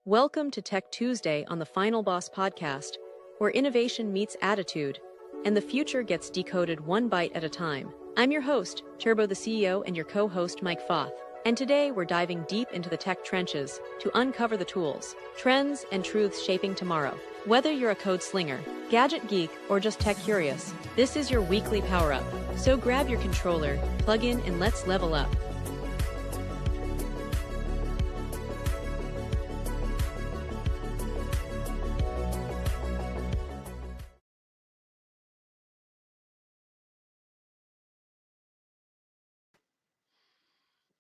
Welcome to Tech Tuesday on the Final Boss podcast, where innovation meets attitude and the future gets decoded one byte at a time. I'm your host, Turbo the CEO, and your co-host, Mike Foth. And today we're diving deep into the tech trenches to uncover the tools, trends, and truths shaping tomorrow. Whether you're a code slinger, gadget geek, or just tech curious, this is your weekly power-up. So grab your controller, plug in, and let's level up.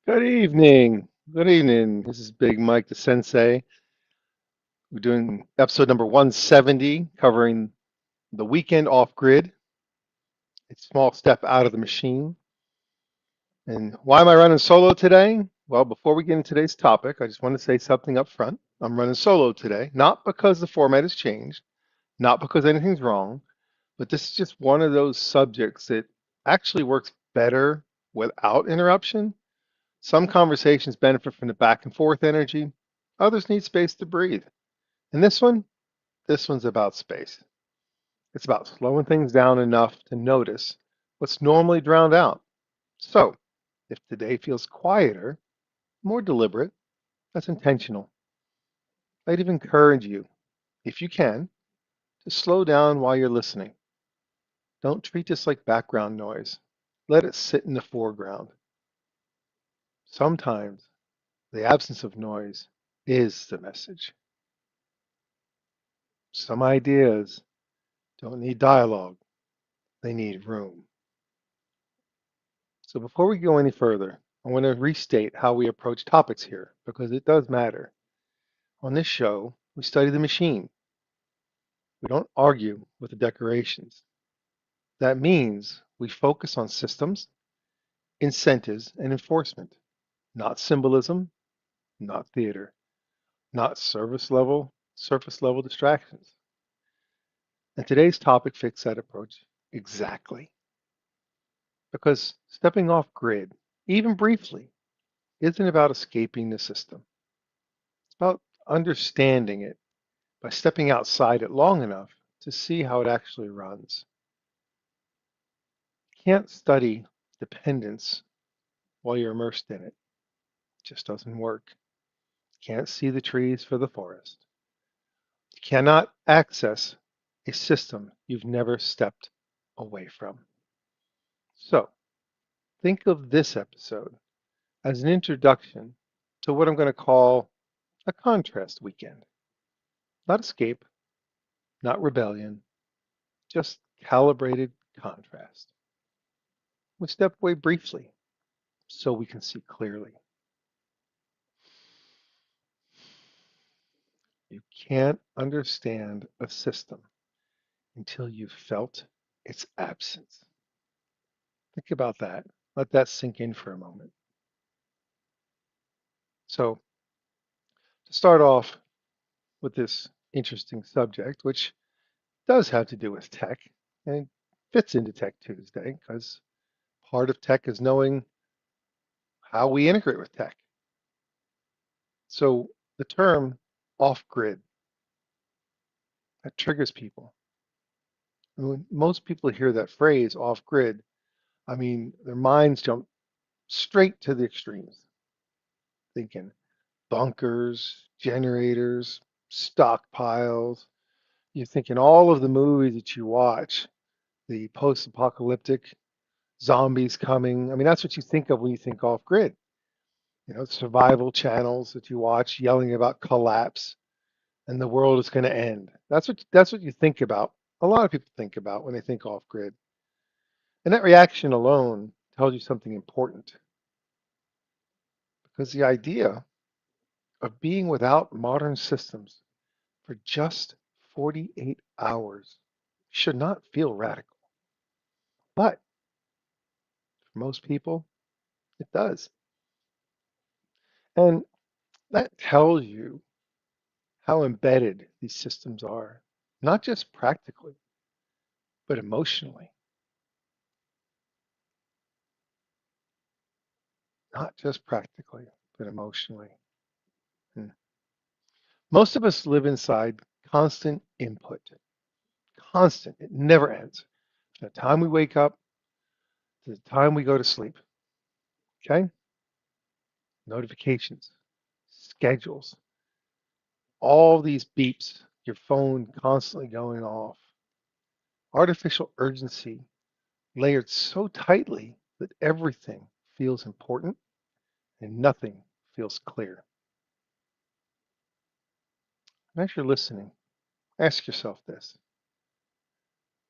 Good evening. Good evening. This is Big Mike the Sensei. We're doing episode number 170, covering the weekend off grid, a small step out of the machine. And why am I running solo today? Well, before we get into today's topic, I just want to say something up front. I'm running solo today, not because the format has changed, not because anything's wrong, but this is just one of those subjects that actually works better without interruption. Some conversations benefit from the back and forth energy. Others need space to breathe. And this one's about space. It's about slowing things down enough to notice what's normally drowned out. So, if today feels quieter, more deliberate, that's intentional. I'd even encourage you, if you can, to slow down while you're listening. Don't treat this like background noise. Let it sit in the foreground. Sometimes the absence of noise is the message. Some ideas don't need dialogue, they need room. So before we go any further, I want to restate how we approach topics here because it does matter. On this show, we study the machine. We don't argue with the decorations. That means we focus on systems, incentives, and enforcement, not symbolism, not theater, not surface level distractions. And today's topic fits that approach exactly. Because stepping off grid, even briefly, isn't about escaping the system. It's about understanding it by stepping outside it long enough to see how it actually runs. You can't study dependence while you're immersed in it. It just doesn't work. You can't see the trees for the forest. You cannot access a system you've never stepped away from. So think of this episode as an introduction to what I'm going to call a contrast weekend. Not escape, not rebellion, just calibrated contrast. We step away briefly so we can see clearly. You can't understand a system until you've felt its absence. Think about that. Let that sink in for a moment. So, to start off with this interesting subject, which does have to do with tech and fits into Tech Tuesday because part of tech is knowing how we integrate with tech. So, the term off grid, that triggers people. And when most people hear that phrase off grid, I mean, their minds jump straight to the extremes, thinking bunkers, generators, stockpiles. You're thinking all of the movies that you watch, the post apocalyptic zombies coming. I mean, that's what you think of when you think off grid. Survival channels that you watch yelling about collapse and the world is going to end. That's what you think about. A lot of people think about when they think off grid. And that reaction alone tells you something important because the idea of being without modern systems for just 48 hours should not feel radical. But for most people, it does. And that tells you how embedded these systems are, not just practically, but emotionally. Not just practically, but emotionally. Hmm. Most of us live inside constant input, constant. It never ends. From the time we wake up to the time we go to sleep. Okay? Notifications, schedules, all these beeps, your phone constantly going off. Artificial urgency layered so tightly that everything feels important and nothing feels clear. And as you're listening, ask yourself this.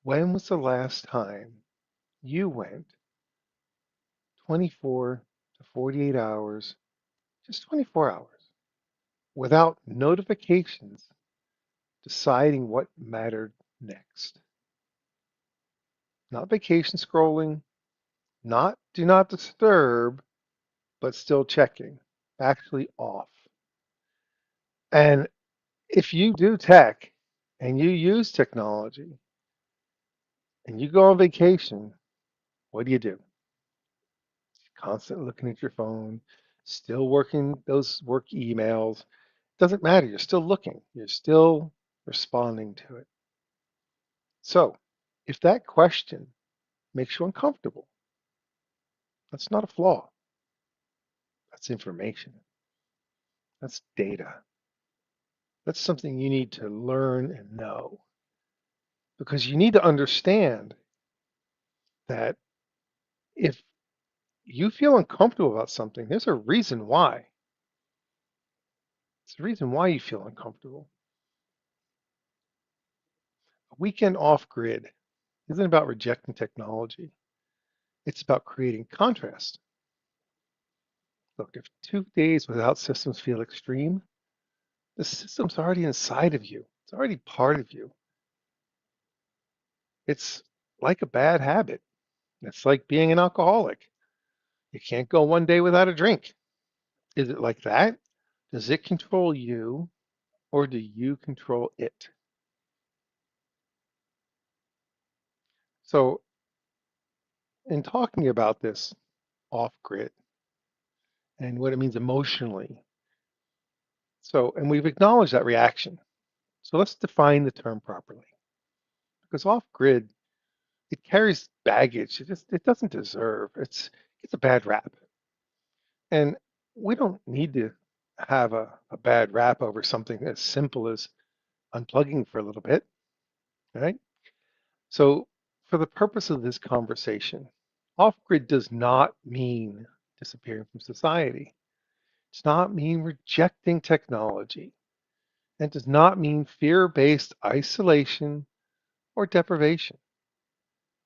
When was the last time you went 24 to 48 hours, just 24 hours, without notifications deciding what mattered next? Not vacation scrolling, not do not disturb, but still checking, actually off. And if you do tech and you use technology and you go on vacation, what do? Constantly looking at your phone, still working those work emails. Doesn't matter. You're still looking. You're still responding to it. So if that question makes you uncomfortable, that's not a flaw. That's information. That's data. That's something you need to learn and know because you need to understand that if you feel uncomfortable about something, there's a reason why. It's the reason why you feel uncomfortable. A weekend off grid isn't about rejecting technology. It's about creating contrast. Look, if 2 days without systems feel extreme, the system's already inside of you. It's already part of you. It's like a bad habit. It's like being an alcoholic. You can't go 1 day without a drink. Is it like that? Does it control you or do you control it? So, in talking about this off grid and what it means emotionally, and we've acknowledged that reaction. So, let's define the term properly because off grid, it carries baggage. It doesn't deserve. It's a bad rap. And we don't need to have a bad rap over something as simple as unplugging for a little bit, right? So, for the purpose of this conversation, off grid does not mean disappearing from society. It does not mean rejecting technology. And it does not mean fear based isolation or deprivation.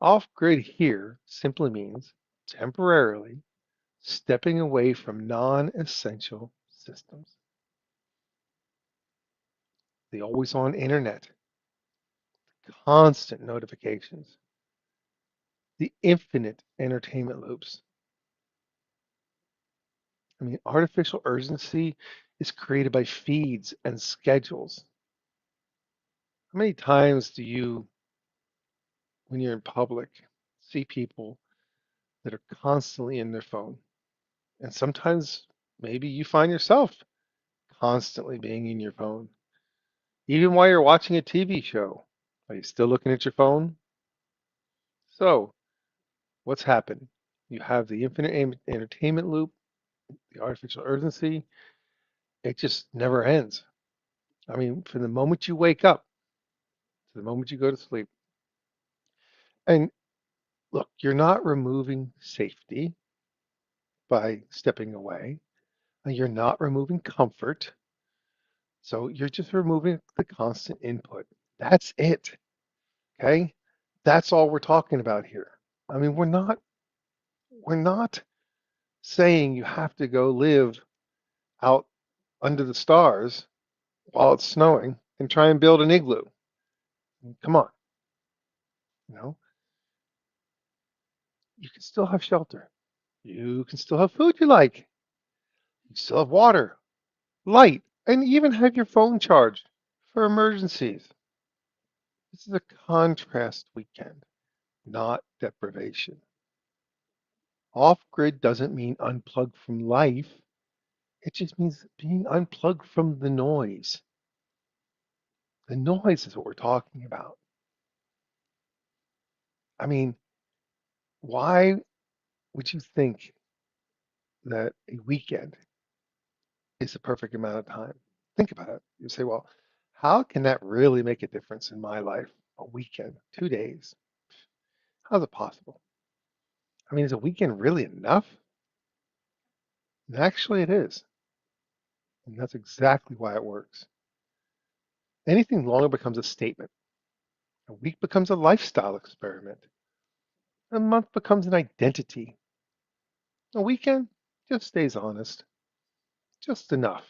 Off grid here simply means temporarily stepping away from non essential systems. The always on internet, constant notifications, the infinite entertainment loops. I mean, artificial urgency is created by feeds and schedules. How many times do you, when you're in public, see people that are constantly in their phone? And sometimes maybe you find yourself constantly being in your phone. Even while you're watching a TV show, are you still looking at your phone? So, what's happened? You have the infinite entertainment loop, the artificial urgency. It just never ends. I mean, from the moment you wake up to the moment you go to sleep. And look, you're not removing safety by stepping away, and you're not removing comfort. So you're just removing the constant input. That's it. Okay? That's all we're talking about here. I mean, we're not saying you have to go live out under the stars while it's snowing and try and build an igloo. Come on, you know, you can still have shelter. You can still have food you like. You still have water, light, and even have your phone charged for emergencies. This is a contrast weekend, not deprivation. Off grid doesn't mean unplugged from life. It just means being unplugged from the noise. The noise is what we're talking about. I mean, why would you think that a weekend is the perfect amount of time? Think about it. You say, well, how can that really make a difference in my life? A weekend, 2 days. How's it possible? I mean, is a weekend really enough? And actually, it is. And that's exactly why it works. Anything longer becomes a statement. A week becomes a lifestyle experiment. A month becomes an identity. A weekend just stays honest, just enough.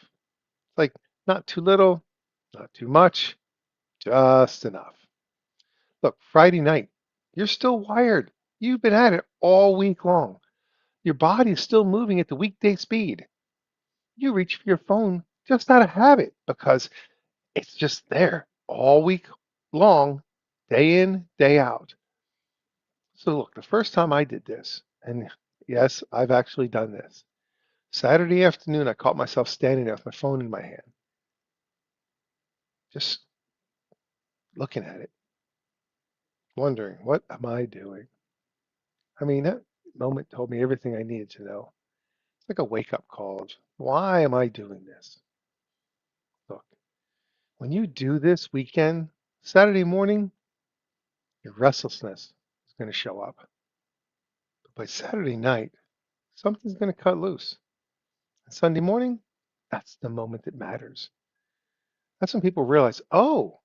Like not too little, not too much, just enough. Look, Friday night, you're still wired. You've been at it all week long. Your body is still moving at the weekday speed. You reach for your phone just out of habit because it's just there all week long, day in, day out. So look, the first time I did this, and yes, I've actually done this. Saturday afternoon, I caught myself standing there with my phone in my hand, just looking at it, wondering, what am I doing? I mean, that moment told me everything I needed to know. It's like a wake-up call of why am I doing this? Look, when you do this weekend, Saturday morning, your restlessness is going to show up. But by Saturday night, something's going to cut loose. And Sunday morning, that's the moment that matters. That's when people realize, oh,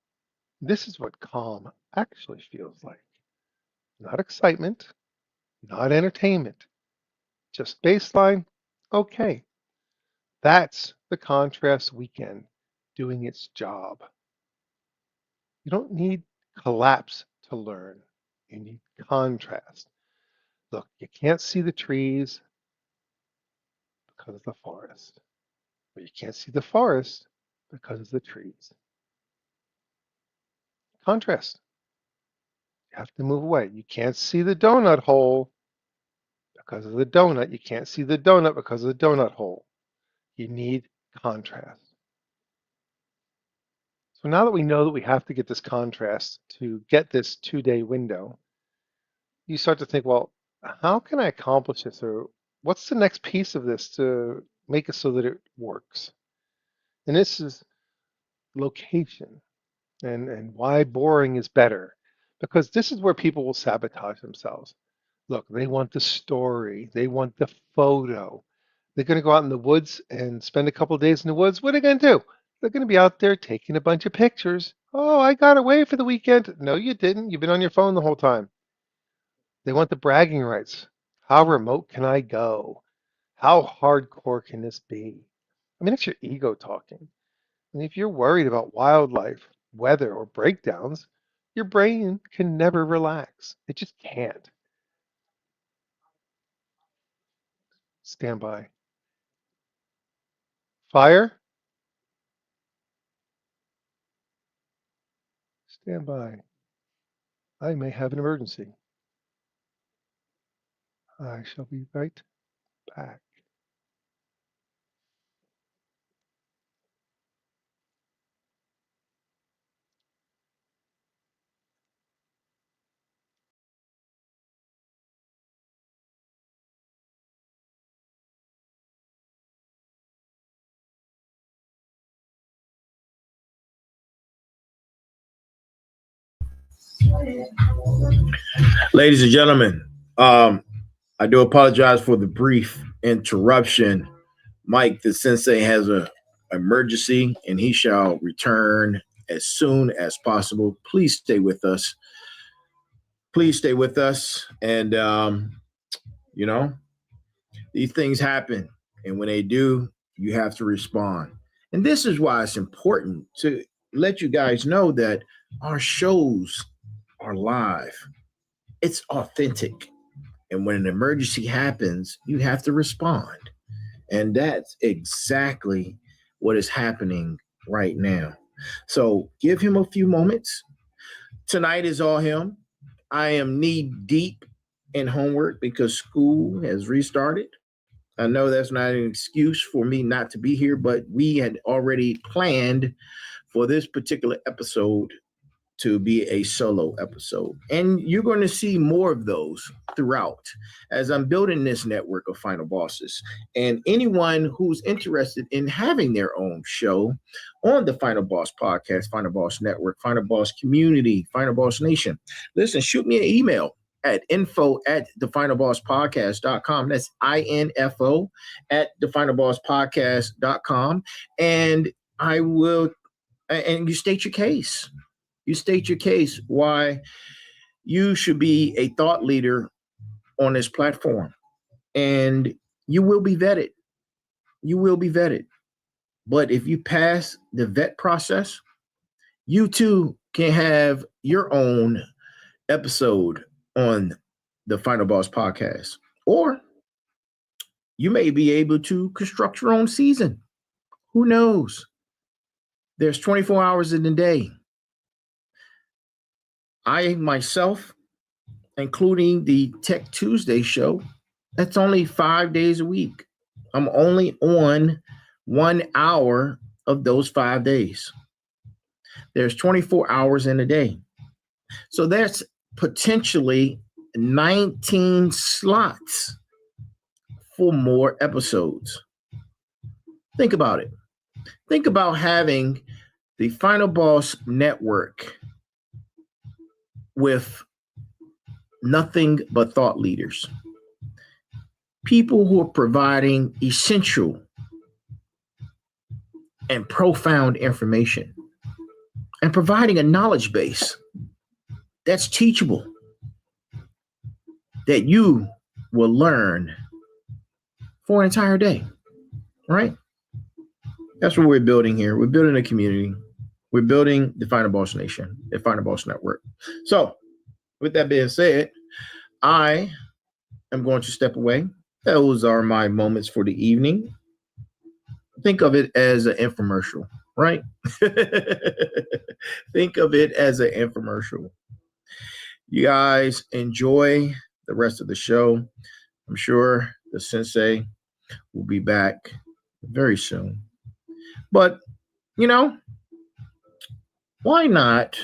this is what calm actually feels like. Not excitement, not entertainment, just baseline. Okay, that's the contrast weekend doing its job. You don't need collapse to learn. You need contrast. Look, you can't see the trees because of the forest, but you can't see the forest because of the trees. Contrast. You have to move away. You can't see the donut hole because of the donut. You can't see the donut because of the donut hole. You need contrast. So now that we know that we have to get this contrast to get this 2 day window, you start to think, well, how can I accomplish this? Or what's the next piece of this to make it so that it works? And this is location and why boring is better. Because this is where people will sabotage themselves. Look, they want the story, they want the photo. They're going to go out in the woods and spend a couple of days in the woods. What are they going to do? They're going to be out there taking a bunch of pictures. Oh, I got away for the weekend. No, you didn't. You've been on your phone the whole time. They want the bragging rights. How remote can I go? How hardcore can this be? I mean, it's your ego talking. And if you're worried about wildlife, weather, or breakdowns, your brain can never relax. It just can't. Stand by. Fire? Stand by. I may have an emergency. I shall be right back. Ladies and gentlemen, I do apologize for the brief interruption. Mike, the sensei, has a emergency and he shall return as soon as possible. Please stay with us. Please stay with us. And, you know, these things happen. And when they do, you have to respond. And this is why it's important to let you guys know that our shows are live, it's authentic. And when an emergency happens, you have to respond. And that's exactly what is happening right now. So give him a few moments. Tonight is all him. I am knee deep in homework because school has restarted. I know that's not an excuse for me not to be here, but we had already planned for this particular episode to be a solo episode. And you're going to see more of those throughout as I'm building this network of final bosses. And anyone who's interested in having their own show on the Final Boss Podcast, Final Boss Network, Final Boss Community, Final Boss Nation, listen, shoot me an email at info@thefinalbosspodcast.com. That's INFO at thefinalbosspodcast.com. And I will, and you state your case. You state your case why you should be a thought leader on this platform. And you will be vetted. You will be vetted. But if you pass the vet process, you too can have your own episode on the Final Boss Podcast. Or you may be able to construct your own season. Who knows? There's 24 hours in the day. I myself, including the Tech Tuesday show, that's only 5 days a week. I'm only on 1 hour of those 5 days. There's 24 hours in a day. So that's potentially 19 slots for more episodes. Think about it. Think about having the Final Boss Network with nothing but thought leaders, people who are providing essential and profound information and providing a knowledge base that's teachable, that you will learn for an entire day, right? That's what we're building here. We're building a community. We're building the Final Boss Nation, the Final Boss Network. So, with that being said, I am going to step away. Those are my moments for the evening. Think of it as an infomercial, right? Think of it as an infomercial. You guys enjoy the rest of the show. I'm sure the sensei will be back very soon. But, you know, why not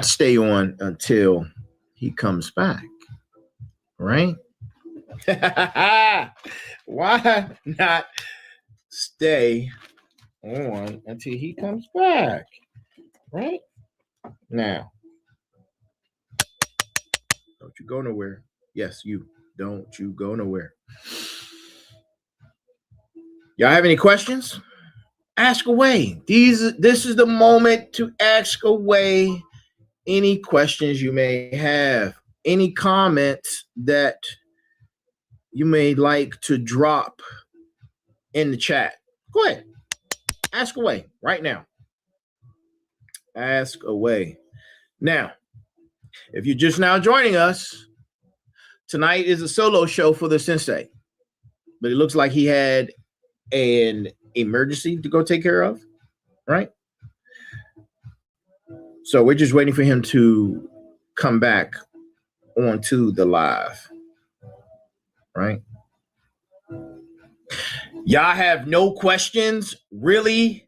stay on until he comes back, right? Why not stay on until he comes back, right? Now, don't you go nowhere. Yes, you. Don't you go nowhere. Y'all have any questions? Ask away. This is the moment to ask away any questions you may have, any comments that you may like to drop in the chat. Go ahead. Ask away right now. Ask away. Now, if you're just now joining us, tonight is a solo show for the sensei, but it looks like he had an emergency to go take care of, right? So we're just waiting for him to come back onto the live, right? Y'all have no questions, really?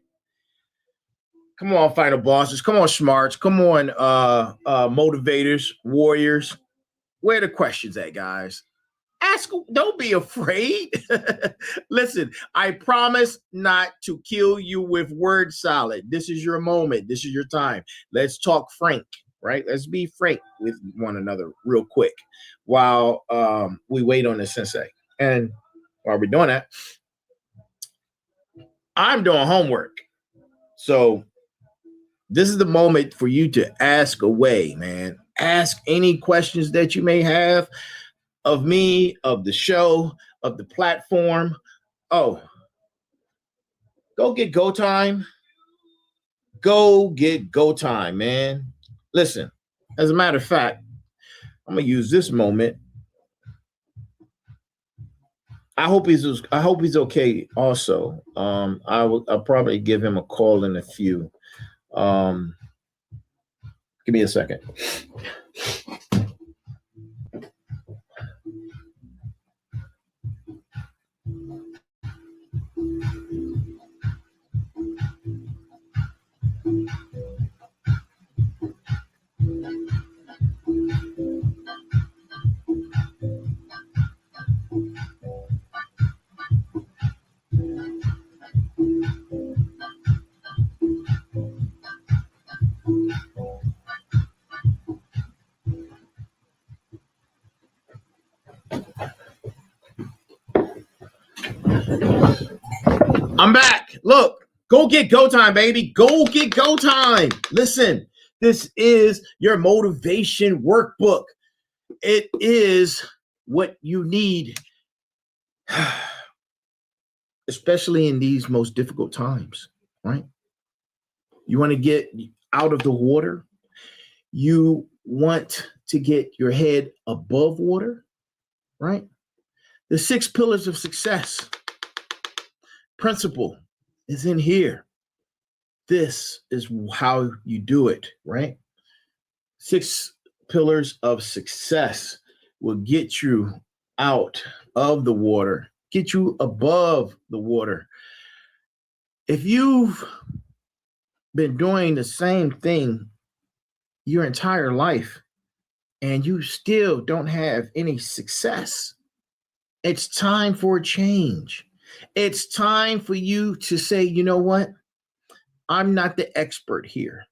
Come on, final bosses. Come on, smarts. Come on, motivators, warriors. Where are the questions at, guys? Ask. Don't be afraid. Listen, I promise not to kill you with word salad. This is your moment. This is your time. Let's talk frank, right? Let's be frank with one another real quick while we wait on the sensei. And while we're doing that, I'm doing homework. So this is the moment for you to ask away, man. Ask any questions that you may have of me, of the show, of the platform. Oh, go get go time. Go get go time, man. Listen, as a matter of fact, I'm gonna use this moment. I hope he's okay also. I'll probably give him a call in a few. Give me a second. I'm back. Look, go get go time, baby. Go get go time. Listen, this is your motivation workbook. It is what you need, especially in these most difficult times, right? You want to get out of the water. You want to get your head above water, right? The 6 pillars of success principle is in here. This is how you do it, right? 6 pillars of success will get you out of the water, get you above the water. If you've been doing the same thing your entire life and you still don't have any success, it's time for a change. It's time for you to say, you know what? I'm not the expert here.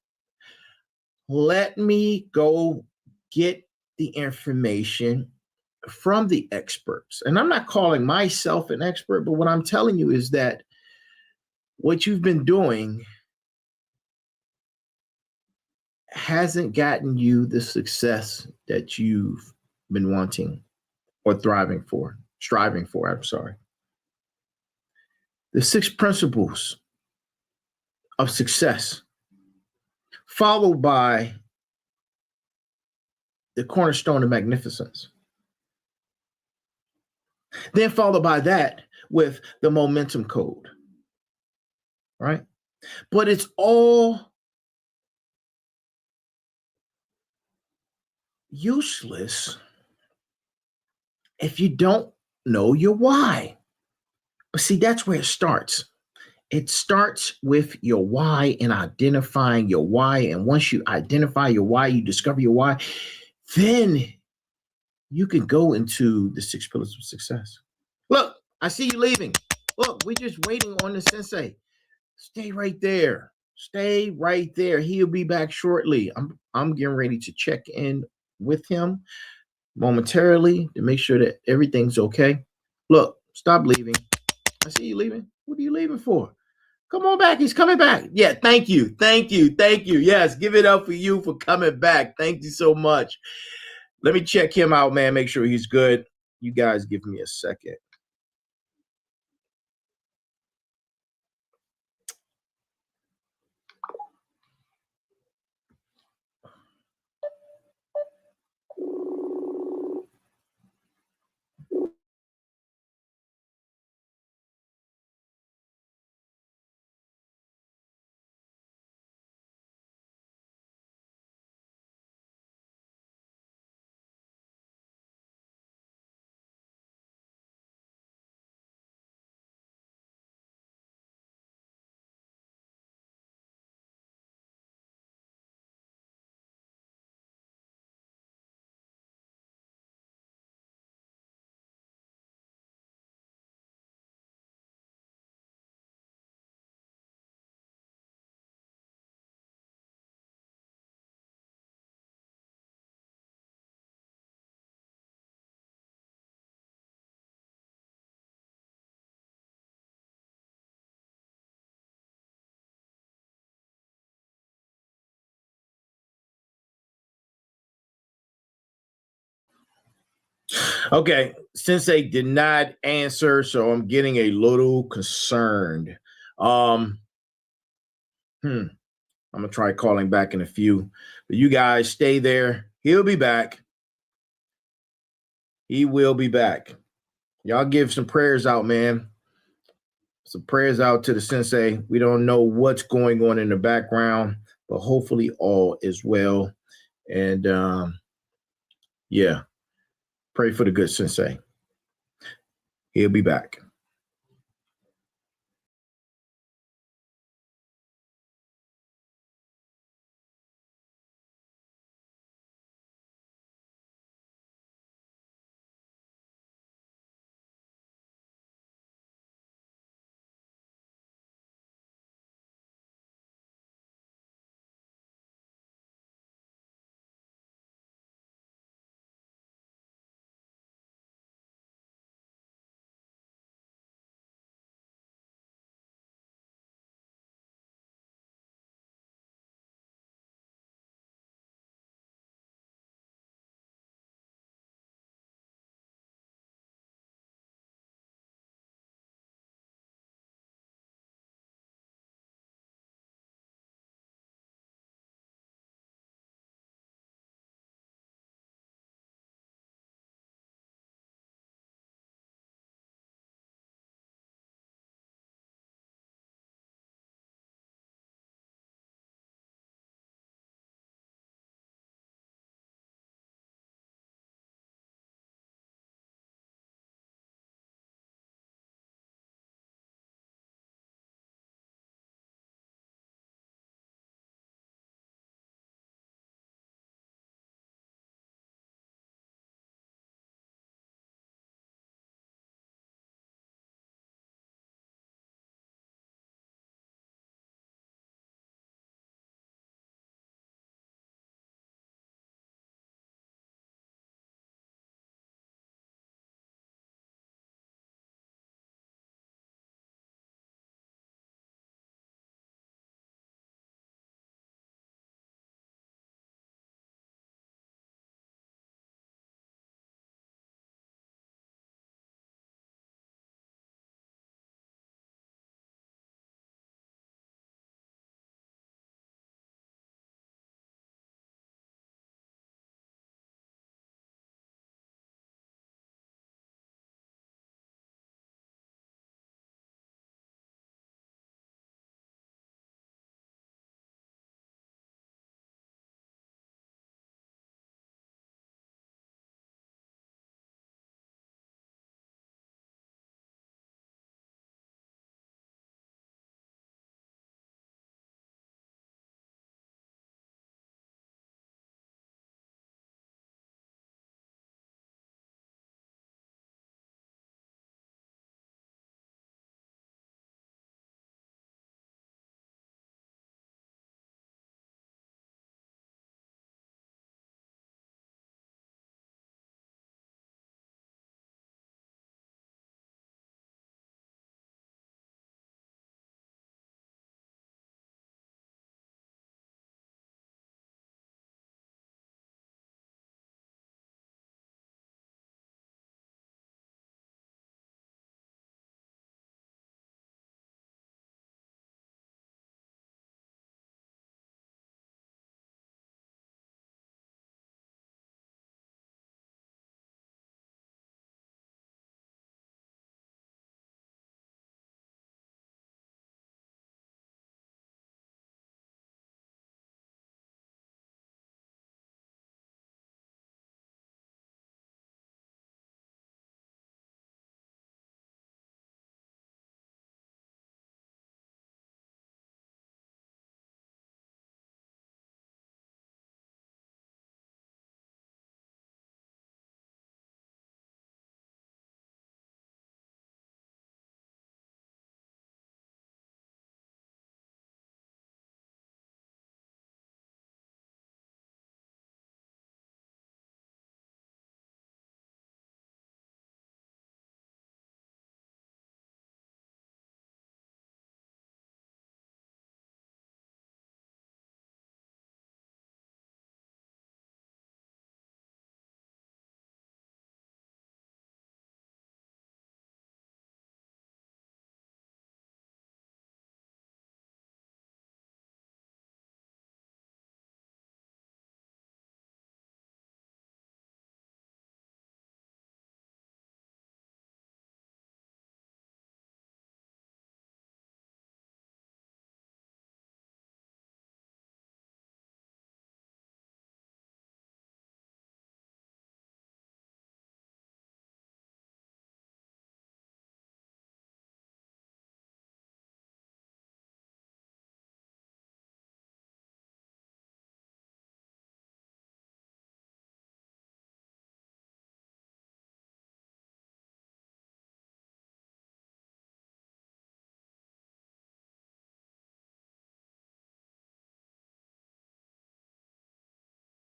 Let me go get the information from the experts. And I'm not calling myself an expert, but what I'm telling you is that what you've been doing hasn't gotten you the success that you've been wanting or striving for, I'm sorry. The 6 principles of success, followed by the cornerstone of magnificence. Then followed by that with the momentum code, right? But it's all useless if you don't know your why. But see, that's where it starts. It starts with your why and identifying your why. And once you identify your why, you discover your why, then you can go into the 6 pillars of success. Look, I see you leaving. Look, we're just waiting on the sensei. Stay right there. Stay right there. He'll be back shortly. I'm getting ready to check in with him momentarily to make sure that everything's okay. Look, stop leaving. I see you leaving. What are you leaving for? Come on back. He's coming back. Yeah, thank you. Thank you. Thank you. Yes, give it up for you for coming back. Thank you so much. Let me check him out, man. Make sure he's good. You guys give me a second. Okay, Sensei did not answer, so I'm getting a little concerned. I'm gonna try calling back in a few, but you guys stay there. He'll be back. He will be back. Y'all give some prayers out, man. Some prayers out to the sensei. We don't know what's going on in the background, but hopefully all is well. And yeah, pray for the good sensei. He'll be back.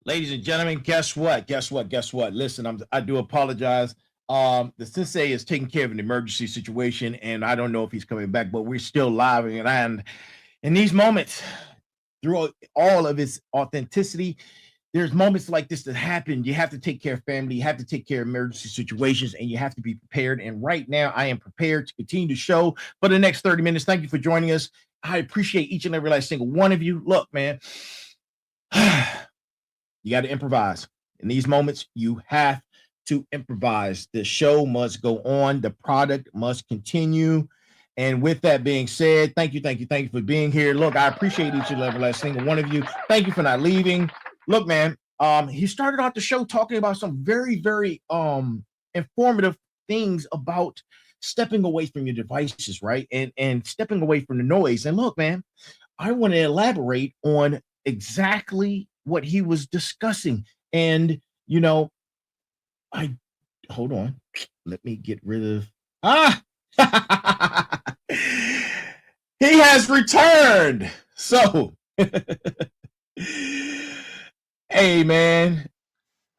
Ladies and gentlemen, guess what? Listen, I do apologize. The sensei is taking care of an emergency situation, and I don't know if he's coming back, but we're still live. And in these moments, through all of its authenticity, there's moments like this that happen. You have to take care of family, you have to take care of emergency situations, and you have to be prepared. And right now, I am prepared to continue the show for the next 30 minutes. Thank you for joining us. I appreciate each and every last single one of you. Look, man. You got to improvise. In these moments, you have to improvise. The show must go on. The product must continue. And with that being said, thank you for being here. Look, I appreciate each and every last single one of you. Thank you for not leaving. Look, man, he started out the show talking about some very, very informative things about stepping away from your devices, right? And stepping away from the noise. And look, man, I want to elaborate on exactly what he was discussing. And I hold on, let me get rid of he has returned. So hey, man.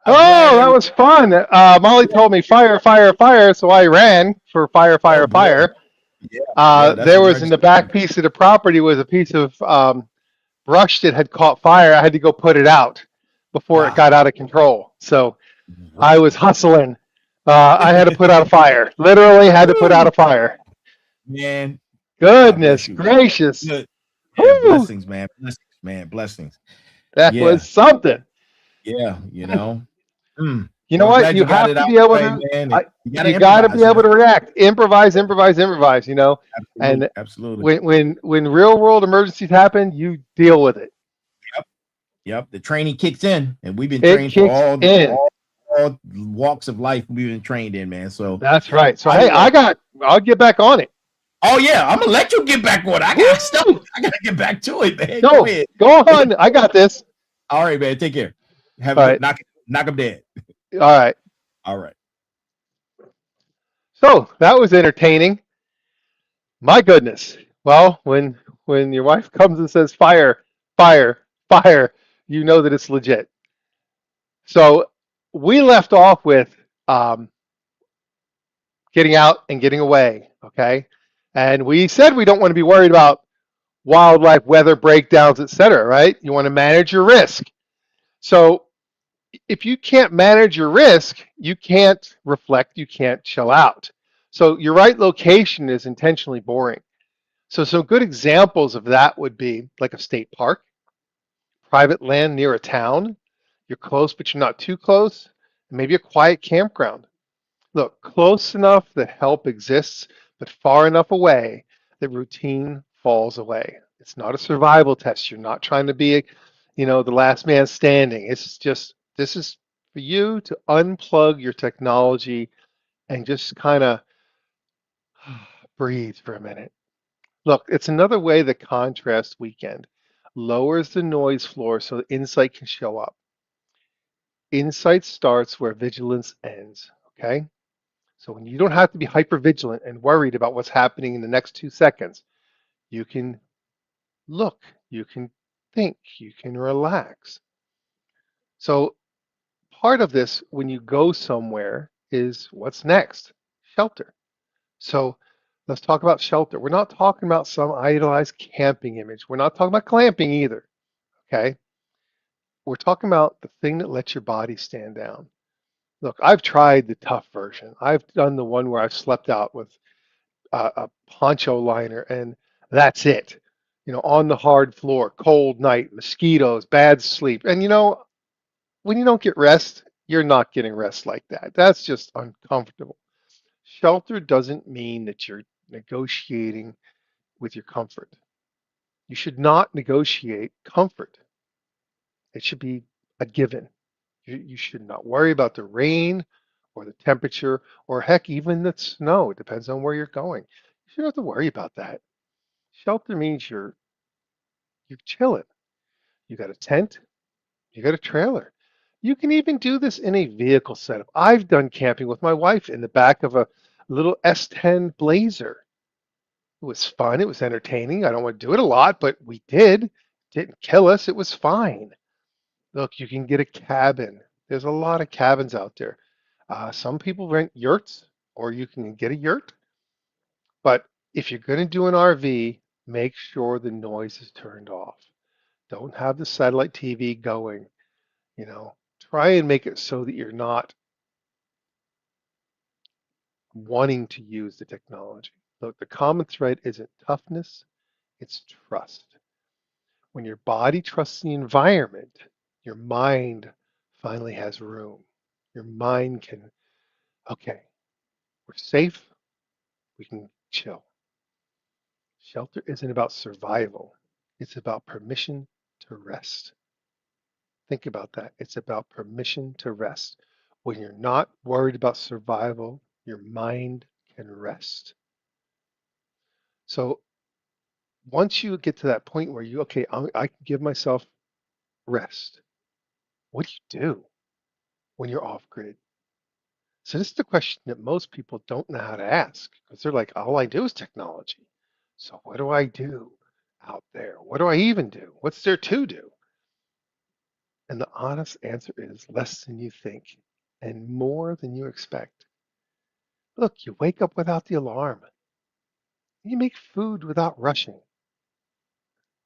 That was fun. Molly told me fire, fire, fire, so I ran for fire, fire, fire. There was in the back piece of the property was a piece of brush that had caught fire. I had to go put it out before it got out of control. So I was hustling. I had to put out a fire. Literally had to put out a fire. Man. Goodness gracious. Good. Yeah, blessings, man. Blessings. That was something. Yeah, You know what? You have to be able to. You got to be able to react. Improvise. And absolutely. When real world emergencies happen, you deal with it. Yep. The training kicks in, and we've been trained for all walks of life. We've been trained in, man. So that's right. So hey, I'll get back on it. Oh yeah, I'm gonna let you get back on it. I got stuff. I gotta get back to it, man. Go ahead. Go on. I got this. All right, man. Take care. Have a knock them dead. All right. So that was entertaining. My goodness. Well, when your wife comes and says fire, fire, fire, you know that it's legit. So we left off with getting out and getting away, okay? And we said we don't want to be worried about wildlife, weather breakdowns, etc., right? You want to manage your risk. So if you can't manage your risk, you can't reflect, you can't chill out. So your right location is intentionally boring. So some good examples of that would be like a state park, private land near a town. You're close, but you're not too close. Maybe a quiet campground. Look, close enough that help exists, but far enough away that routine falls away. It's not a survival test. You're not trying to be, the last man standing. It's just, this is for you to unplug your technology and just kind of breathe for a minute. Look, it's another way the contrast weekend lowers the noise floor so the insight can show up. Insight starts where vigilance ends, okay? So when you don't have to be hyper vigilant and worried about what's happening in the next 2 seconds, you can look, you can think, you can relax. So part of this, when you go somewhere, is what's next? Shelter. So let's talk about shelter. We're not talking about some idolized camping image. We're not talking about clamping either, okay? We're talking about the thing that lets your body stand down. Look, I've tried the tough version. I've done the one where I've slept out with a poncho liner and that's it. On the hard floor, cold night, mosquitoes, bad sleep. And when you don't get rest, you're not getting rest like that. That's just uncomfortable. Shelter doesn't mean that you're negotiating with your comfort. You should not negotiate comfort. It should be a given. You should not worry about the rain or the temperature or heck, even the snow. It depends on where you're going. You shouldn't have to worry about that. Shelter means you're chilling. You got a tent, you got a trailer. You can even do this in a vehicle setup. I've done camping with my wife in the back of a little S10 Blazer. It was fun. It was entertaining. I don't want to do it a lot, but we did. It didn't kill us. It was fine. Look, you can get a cabin. There's a lot of cabins out there. Some people rent yurts, or you can get a yurt. But if you're going to do an RV, make sure the noise is turned off. Don't have the satellite TV going. You know, try and make it so that you're not wanting to use the technology. Look, the common thread isn't toughness, it's trust. When your body trusts the environment, your mind finally has room. Your mind can, okay, we're safe, we can chill. Shelter isn't about survival, it's about permission to rest. Think about that. It's about permission to rest. When you're not worried about survival, your mind can rest. So once you get to that point where you, okay, I can give myself rest, what do you do when you're off grid? So this is the question that most people don't know how to ask because they're like, all I do is technology. So what do I do out there? What do I even do? What's there to do? And the honest answer is less than you think and more than you expect. Look, you wake up without the alarm. You make food without rushing.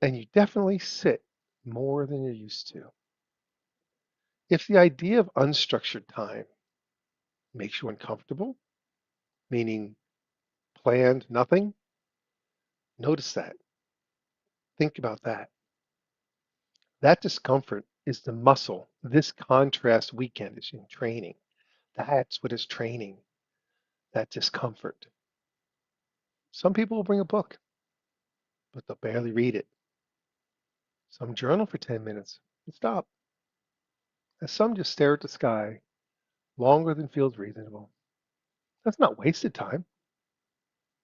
And you definitely sit more than you're used to. If the idea of unstructured time makes you uncomfortable, meaning planned nothing, notice that. Think about that. That discomfort is the muscle this contrast weekend is in training. That's what is training, that discomfort. Some people will bring a book, but they'll barely read it. Some journal for 10 minutes and stop. And some just stare at the sky longer than feels reasonable. That's not wasted time.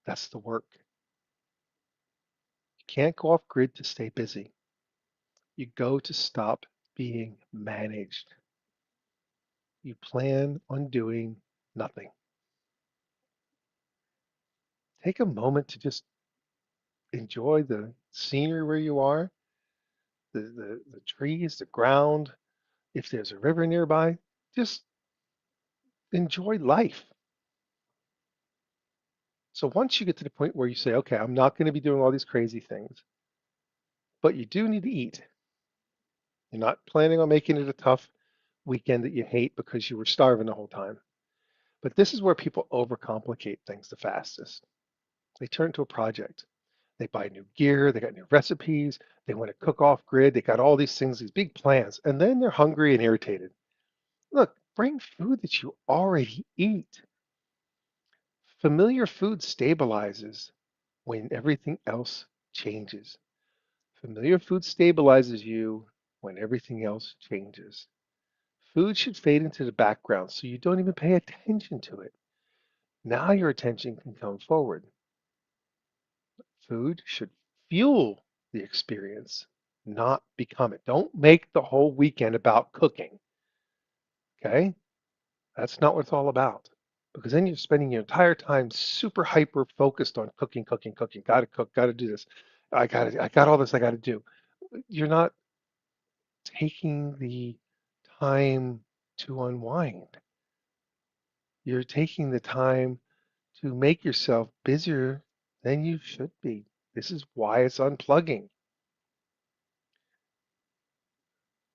That's the work. You can't go off grid to stay busy. You go to stop being managed. You plan on doing nothing. Take a moment to just enjoy the scenery where you are, the trees, the ground. If there's a river nearby, just enjoy life. So once you get to the point where you say, okay, I'm not going to be doing all these crazy things, but you do need to eat. You're not planning on making it a tough weekend that you hate because you were starving the whole time. But this is where people overcomplicate things the fastest. They turn to a project. They buy new gear, they got new recipes, they want to cook off grid, they got all these things, these big plans, and then they're hungry and irritated. Look, bring food that you already eat. Familiar food stabilizes when everything else changes. Familiar food stabilizes you when everything else changes. Food should fade into the background so you don't even pay attention to it. Now your attention can come forward. Food should fuel the experience, not become it. Don't make the whole weekend about cooking. Okay? That's not what it's all about. Because then you're spending your entire time super hyper focused on cooking, cooking, cooking. Gotta cook, gotta do this. I got all this I gotta do. You're not taking the time to unwind. You're taking the time to make yourself busier than you should be. This is why it's unplugging.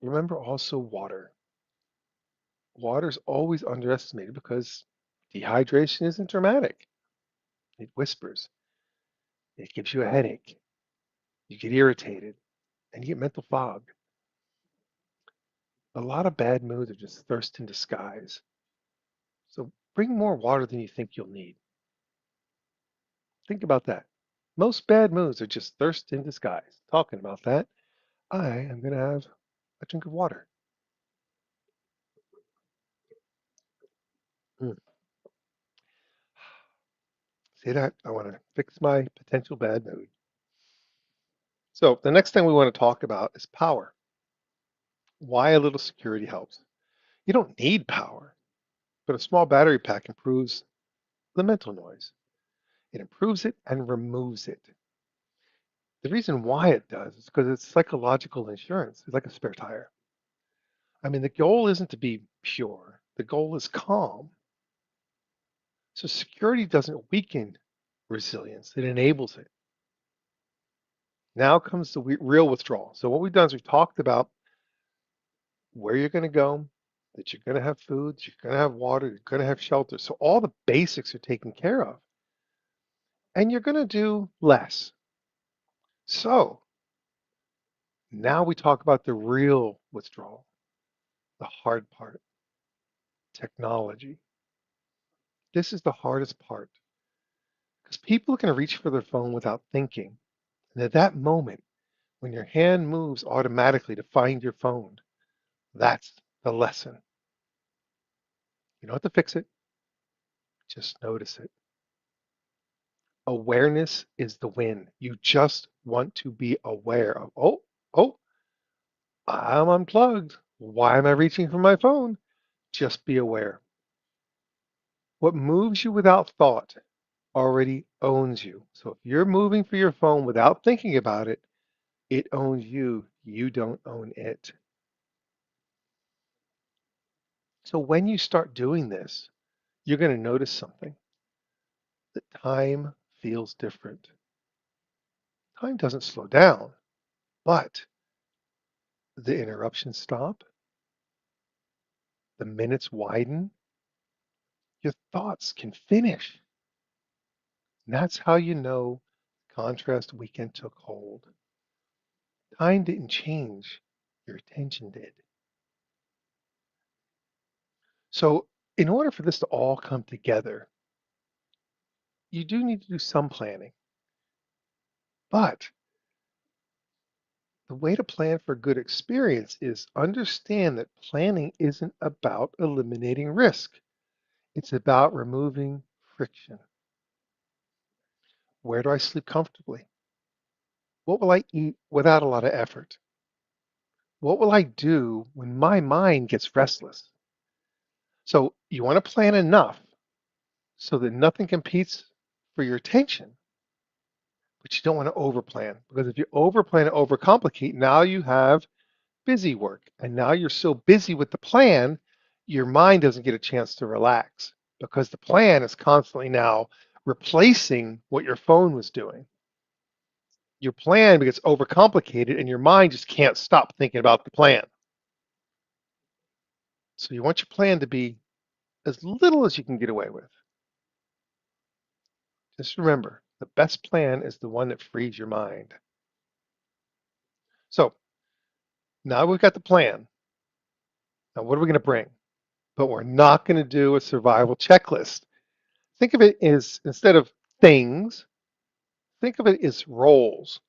Remember also water. Water is always underestimated because dehydration isn't dramatic. It whispers. It gives you a headache. You get irritated and you get mental fog. A lot of bad moods are just thirst in disguise. So bring more water than you think you'll need. Think about that. Most bad moods are just thirst in disguise. Talking about that, I am going to have a drink of water. Mm. See that? I want to fix my potential bad mood. So the next thing we want to talk about is power. Why a little security helps. You don't need power, but a small battery pack improves the mental noise. It improves it and removes it. The reason why it does is because it's psychological insurance. It's like a spare tire. I mean, the goal isn't to be pure. The goal is calm. So security doesn't weaken resilience, it enables it. Now comes the real withdrawal. So what we've done is we've talked about where you're going to go, that you're going to have food, that you're going to have water, you're going to have shelter. So all the basics are taken care of. And you're going to do less. So now we talk about the real withdrawal, the hard part, technology. This is the hardest part because people are going to reach for their phone without thinking. And at that moment, when your hand moves automatically to find your phone, that's the lesson. You don't have to fix it, just notice it. Awareness is the win. You just want to be aware of, oh, I'm unplugged. Why am I reaching for my phone? Just be aware. What moves you without thought already owns you. So if you're moving for your phone without thinking about it, it owns you. You don't own it. So when you start doing this, you're going to notice something. That time feels different. Time doesn't slow down, but the interruptions stop, the minutes widen, your thoughts can finish. And that's how you know contrast weekend took hold. Time didn't change, your attention did. So, in order for this to all come together, you do need to do some planning. But the way to plan for a good experience is understand that planning isn't about eliminating risk. It's about removing friction. Where do I sleep comfortably? What will I eat without a lot of effort? What will I do when my mind gets restless? So you want to plan enough so that nothing competes for your attention, but you don't want to overplan because if you overplan and overcomplicate, now you have busy work. And now you're so busy with the plan, your mind doesn't get a chance to relax because the plan is constantly now replacing what your phone was doing. Your plan gets overcomplicated and your mind just can't stop thinking about the plan. So you want your plan to be as little as you can get away with. Just remember, the best plan is the one that frees your mind. So now we've got the plan. Now what are we going to bring? But we're not going to do a survival checklist. Think of it as instead of things, think of it as roles,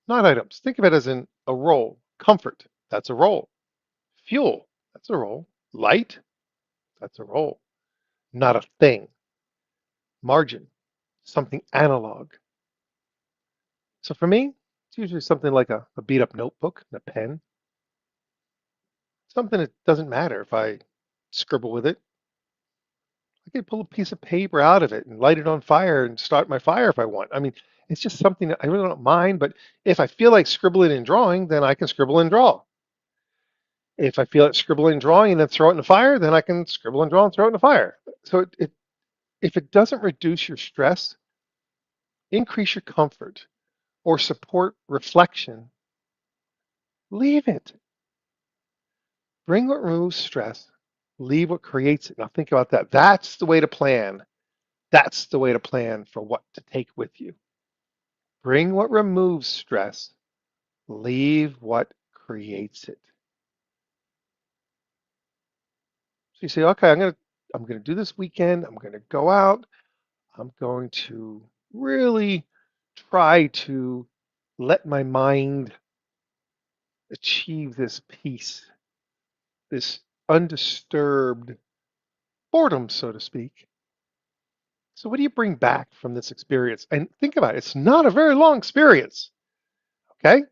not items. Think of it as in a role. Comfort, that's a role. Fuel, that's a role. Light, that's a role. Not a thing. Margin, something analog. So for me, it's usually something like a beat up notebook and a pen. Something that doesn't matter if I scribble with it. I could pull a piece of paper out of it and light it on fire and start my fire if I want. I mean, it's just something that I really don't mind, but if I feel like scribbling and drawing, then I can scribble and draw. If I feel like scribbling and drawing and then throw it in the fire, then I can scribble and draw and throw it in the fire. So if it doesn't reduce your stress, increase your comfort, or support reflection, leave it. Bring what removes stress, leave what creates it. Now think about that. That's the way to plan. That's the way to plan for what to take with you. Bring what removes stress, leave what creates it. So you say, okay, I'm gonna do this weekend. I'm gonna go out. I'm going to really try to let my mind achieve this peace, this undisturbed boredom, so to speak. So what do you bring back from this experience? And think about it, it's not a very long experience, okay?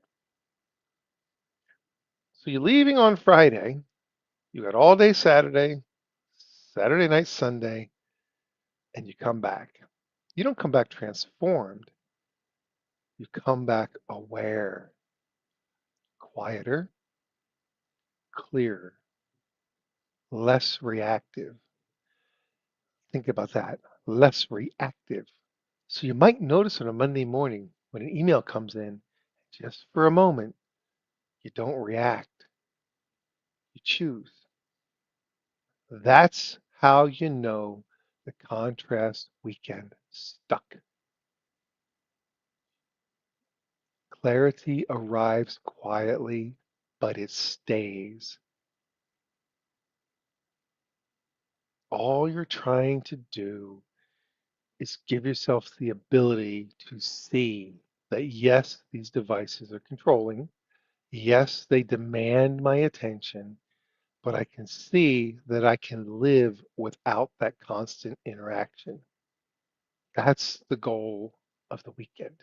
So you're leaving on Friday, you got all day Saturday, Saturday night, Sunday, and you come back. You don't come back transformed, you come back aware, quieter, clearer, less reactive. Think about that, less reactive. So you might notice on a Monday morning when an email comes in, just for a moment, you don't react, you choose. That's how you know the contrast weekend stuck. Clarity arrives quietly, but it stays. All you're trying to do is give yourself the ability to see that yes, these devices are controlling. Yes, they demand my attention, but I can see that I can live without that constant interaction. That's the goal of the weekend.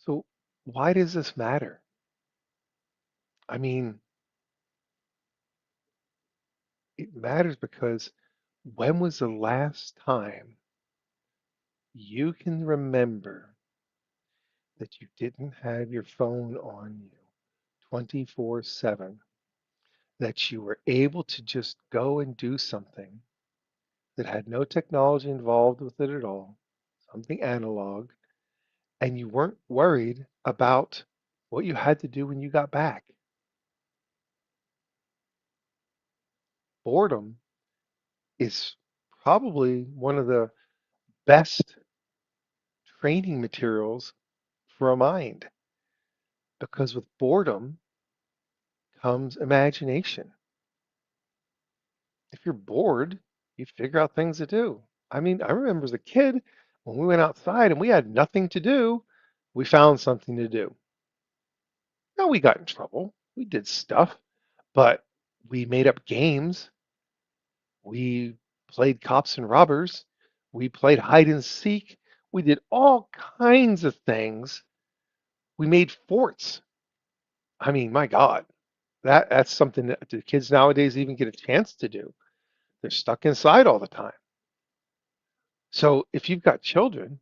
So, why does this matter? I mean, it matters because when was the last time you can remember that you didn't have your phone on you 24/7, that you were able to just go and do something that had no technology involved with it at all, something analog, and you weren't worried about what you had to do when you got back? Boredom is probably one of the best training materials for a mind because with boredom comes imagination. If you're bored, you figure out things to do. I mean, I remember as a kid when we went outside and we had nothing to do, we found something to do. Now we got in trouble. We did stuff, but we made up games. We played cops and robbers. We played hide and seek. We did all kinds of things. We made forts. I mean, my God, that's something that the kids nowadays even get a chance to do. They're stuck inside all the time. So if you've got children,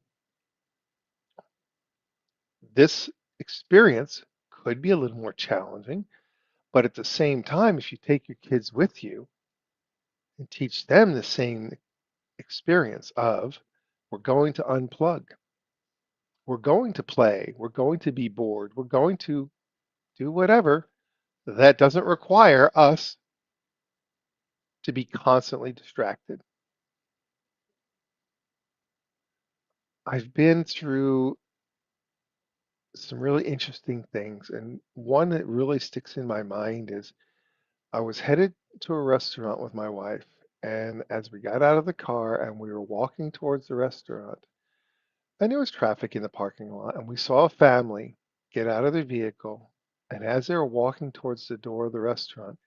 this experience could be a little more challenging, but at the same time, if you take your kids with you and teach them the same experience of we're going to unplug, we're going to play, we're going to be bored, we're going to do whatever that doesn't require us to be constantly distracted. I've been through some really interesting things, and one that really sticks in my mind is I was headed to a restaurant with my wife, and as we got out of the car and we were walking towards the restaurant, and there was traffic in the parking lot, and we saw a family get out of their vehicle, and as they were walking towards the door of the restaurant,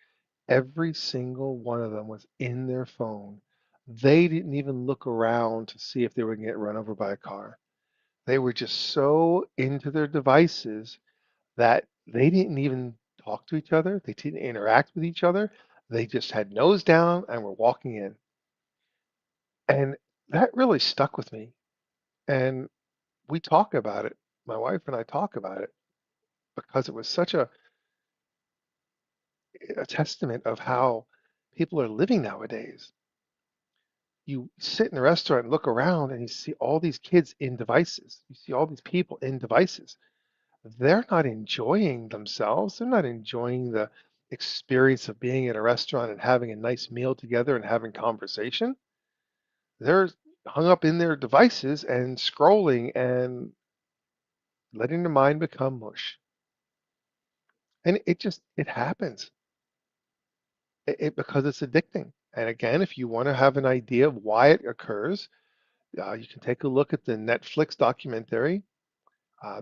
every single one of them was in their phone. They didn't even look around to see if they were going to get run over by a car. They were just so into their devices that they didn't even talk to each other. They didn't interact with each other. They just had nose down and were walking in. And that really stuck with me. And we talk about it. My wife and I talk about it because it was such a testament of how people are living nowadays. You sit in a restaurant and look around and you see all these kids in devices. You see all these people in devices. They're not enjoying themselves. They're not enjoying the experience of being at a restaurant and having a nice meal together and having conversation. They're hung up in their devices and scrolling and letting their mind become mush. And it happens because it's addicting. And again, if you want to have an idea of why it occurs, you can take a look at the Netflix documentary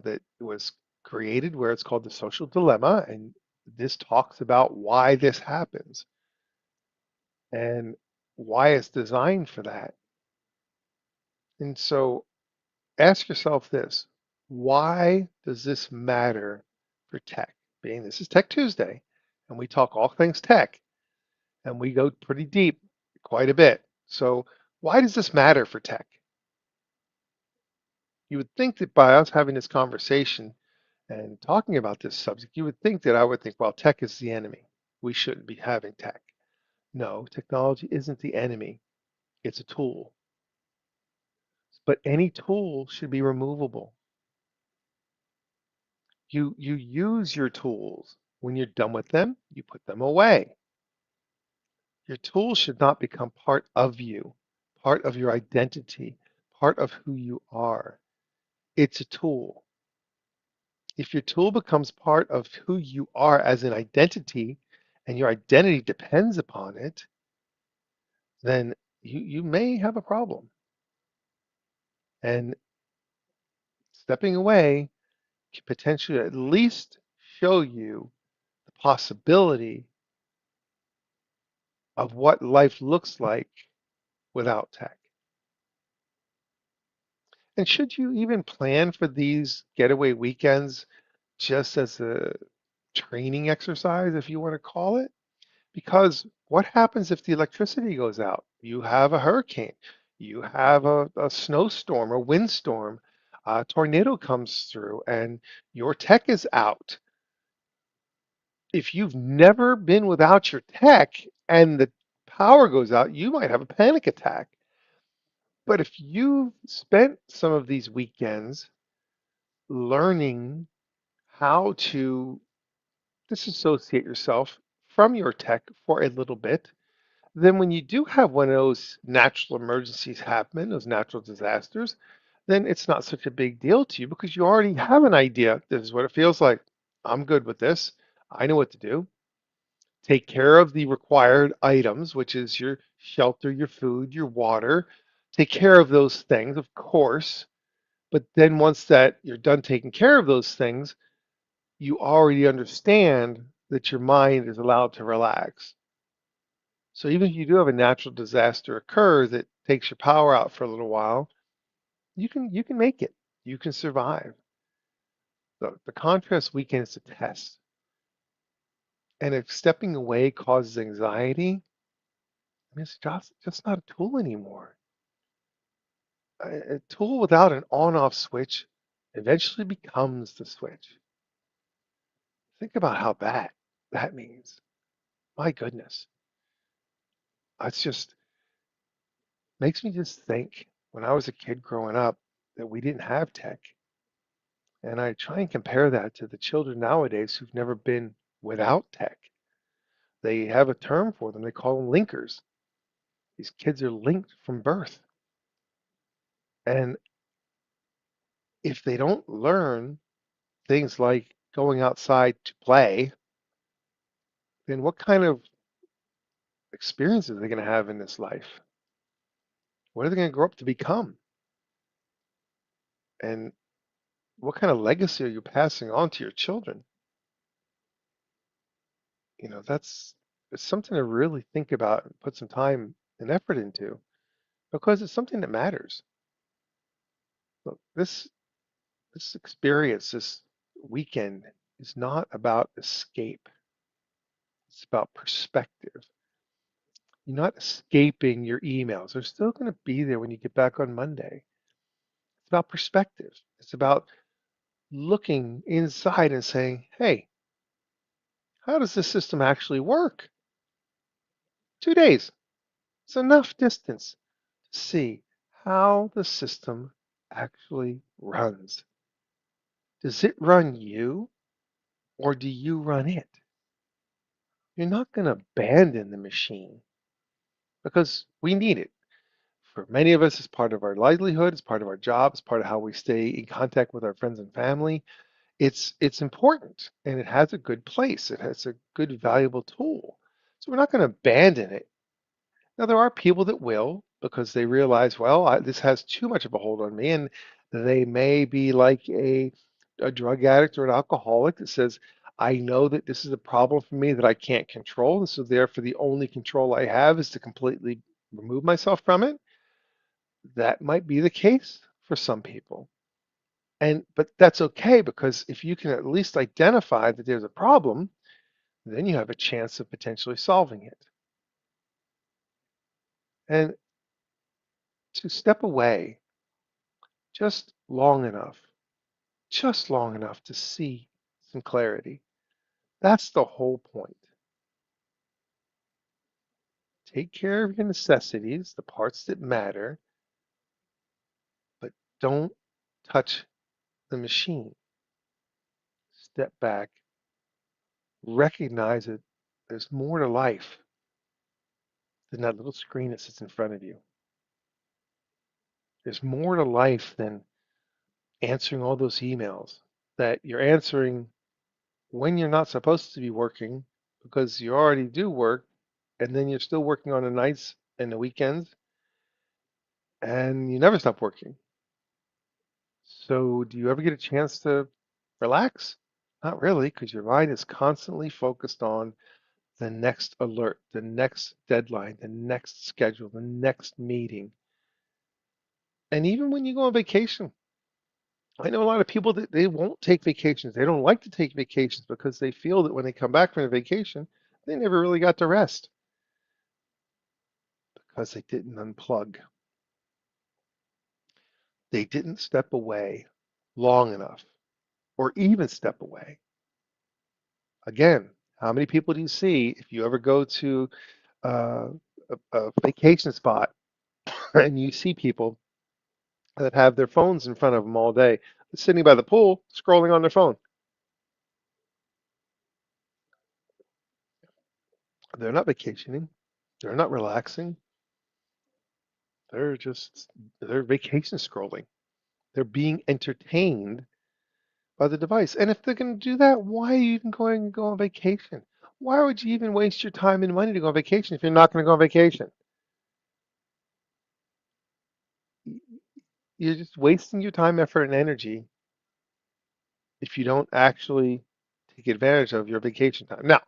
that was created where it's called The Social Dilemma. And this talks about why this happens and why it's designed for that. And so ask yourself this, why does this matter for tech? Being this is Tech Tuesday, and we talk all things tech, and we go pretty deep quite a bit. So why does this matter for tech? You would think that by us having this conversation, And talking about this subject, you would think that I would think, well, tech is the enemy. We shouldn't be having tech. No, technology isn't the enemy. It's a tool. But any tool should be removable. You use your tools. When you're done with them, you put them away. Your tools should not become part of you, part of your identity, part of who you are. It's a tool. If your tool becomes part of who you are as an identity, and your identity depends upon it, then you may have a problem. And stepping away can potentially at least show you the possibility of what life looks like without tech. And should you even plan for these getaway weekends just as a training exercise, if you want to call it? Because what happens if the electricity goes out? You have a hurricane, you have a snowstorm, a windstorm, a tornado comes through, and your tech is out. If you've never been without your tech and the power goes out, you might have a panic attack. But if you've spent some of these weekends learning how to disassociate yourself from your tech for a little bit, then when you do have one of those natural emergencies happen, those natural disasters, then it's not such a big deal to you because you already have an idea. This is what it feels like. I'm good with this. I know what to do. Take care of the required items, which is your shelter, your food, your water. Take care of those things, of course. But then once that you're done taking care of those things, you already understand that your mind is allowed to relax. So even if you do have a natural disaster occur that takes your power out for a little while, you can make it. You can survive. The contrast weekend is a test. And if stepping away causes anxiety, I mean, it's just not a tool anymore. A tool without an on-off switch eventually becomes the switch. Think about how bad that means. My goodness. It's just makes me just think when I was a kid growing up that we didn't have tech. And I try and compare that to the children nowadays who've never been without tech. They have a term for them. They call them linkers. These kids are linked from birth. And if they don't learn things like going outside to play, then what kind of experiences are they going to have in this life? What are they going to grow up to become? And what kind of legacy are you passing on to your children? That's it's something to really think about and put some time and effort into because it's something that matters. Look, this experience, this weekend is not about escape. It's about perspective. You're not escaping your emails. They're still going to be there when you get back on Monday. It's about perspective. It's about looking inside and saying, hey, how does this system actually work? 2 days. It's enough distance to see how the system actually runs. Does it run you or do you run it? You're not going to abandon the machine because we need it. For many of us, it's part of our livelihood, it's part of our job, it's part of how we stay in contact with our friends and family. It's important and it has a good place. It has a good, valuable tool. So we're not going to abandon it. Now, there are people that will because they realize, well, this has too much of a hold on me, and they may be like a drug addict or an alcoholic that says, I know that this is a problem for me that I can't control, and so therefore the only control I have is to completely remove myself from it. That might be the case for some people. But that's okay because if you can at least identify that there's a problem, then you have a chance of potentially solving it. And to step away just long enough just long enough to see some clarity. That's the whole point. Take care of your necessities, the parts that matter, but don't touch the machine. Step back, recognize that there's more to life than that little screen that sits in front of you. There's more to life than answering all those emails that you're answering when you're not supposed to be working because you already do work and then you're still working on the nights and the weekends and you never stop working. So, do you ever get a chance to relax? Not really, because your mind is constantly focused on the next alert, the next deadline, the next schedule, the next meeting. And even when you go on vacation, I know a lot of people that they won't take vacations. They don't like to take vacations because they feel that when they come back from a vacation, they never really got to rest because they didn't unplug. They didn't step away long enough or even step away. Again, how many people do you see if you ever go to uh, a vacation spot and you see people that have their phones in front of them all day, sitting by the pool, scrolling on their phone? They're not vacationing. They're not relaxing. They're just, they're vacation scrolling. They're being entertained by the device. And if they're going to do that, why are you even going to go on vacation? Why would you even waste your time and money to go on vacation if you're not going to go on vacation? You're just wasting your time, effort, and energy if you don't actually take advantage of your vacation time. Now,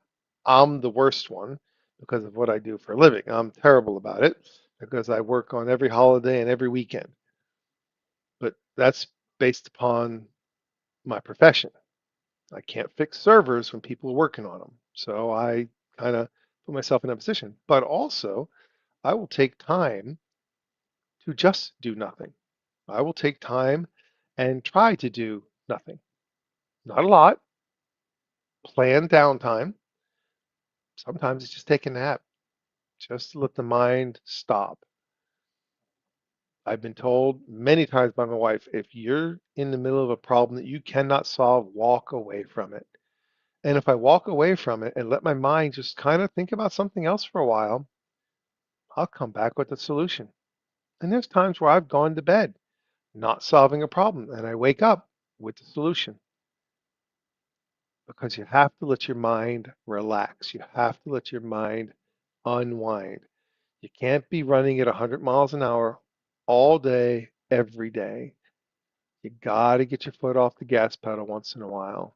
I'm the worst one because of what I do for a living. I'm terrible about it because I work on every holiday and every weekend. But that's based upon my profession. I can't fix servers when people are working on them. So I kind of put myself in that position. But also, I will take time to just do nothing. I will take time and try to do nothing. Not a lot, plan downtime. Sometimes it's just take a nap, just to let the mind stop. I've been told many times by my wife, if you're in the middle of a problem that you cannot solve, walk away from it. And if I walk away from it and let my mind just kind of think about something else for a while, I'll come back with a solution. And there's times where I've gone to bed not solving a problem and I wake up with the solution because you have to let your mind relax. You have to let your mind unwind. You can't be running at 100 miles an hour all day, every day. You got to get your foot off the gas pedal once in a while.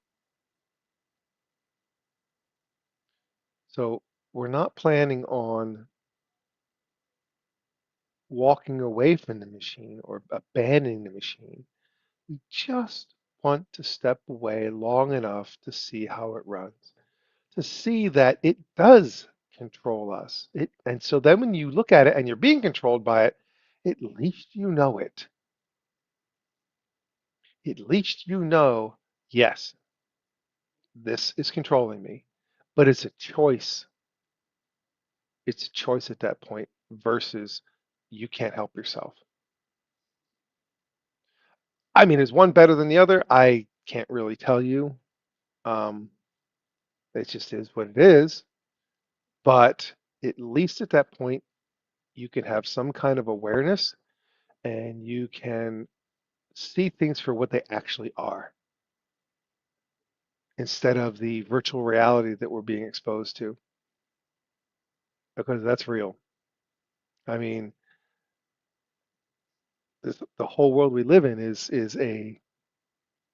So we're not planning on walking away from the machine or abandoning the machine. We just want to step away long enough to see how it runs, to see that it does control us. And so then when you look at it and you're being controlled by it, at least you know it. At least you know, yes, this is controlling me, but it's a choice. It's a choice at that point versus you can't help yourself. I mean, is one better than the other? I can't really tell you. Um, it just is what it is. But at least at that point, you can have some kind of awareness and you can see things for what they actually are instead of the virtual reality that we're being exposed to, because that's real. I mean, the whole world we live in is a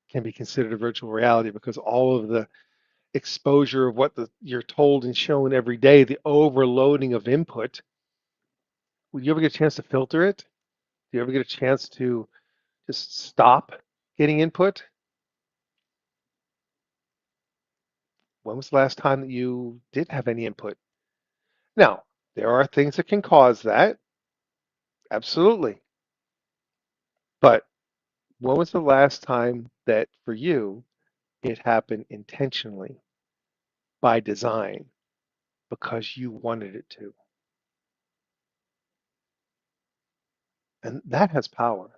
can be considered a virtual reality because all of the exposure of what you're told and shown every day, the overloading of input. Would you ever get a chance to filter it? Do you ever get a chance to just stop getting input? When was the last time that you did have any input? Now, there are things that can cause that, absolutely. But When was the last time that for you it happened intentionally by design because you wanted it to? And that has power.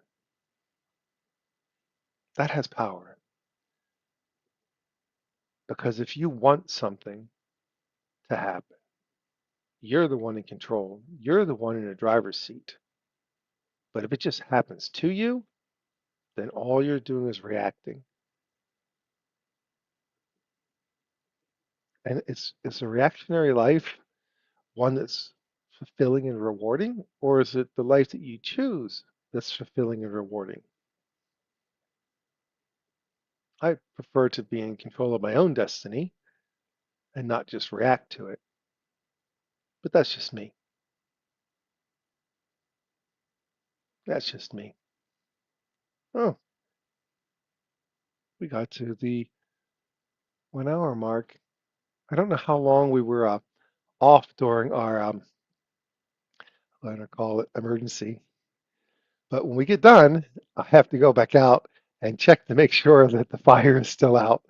That has power. Because if you want something to happen, you're the one in control. You're the one in the driver's seat. But if it just happens to you, then all you're doing is reacting. And it's a reactionary life one that's fulfilling and rewarding, or is it the life that you choose that's fulfilling and rewarding? I prefer to be in control of my own destiny and not just react to it. But that's just me. That's just me. Oh, we got to the 1 hour mark. I don't know how long we were off during our, I'm going to call it emergency. But when we get done, I have to go back out and check to make sure that the fire is still out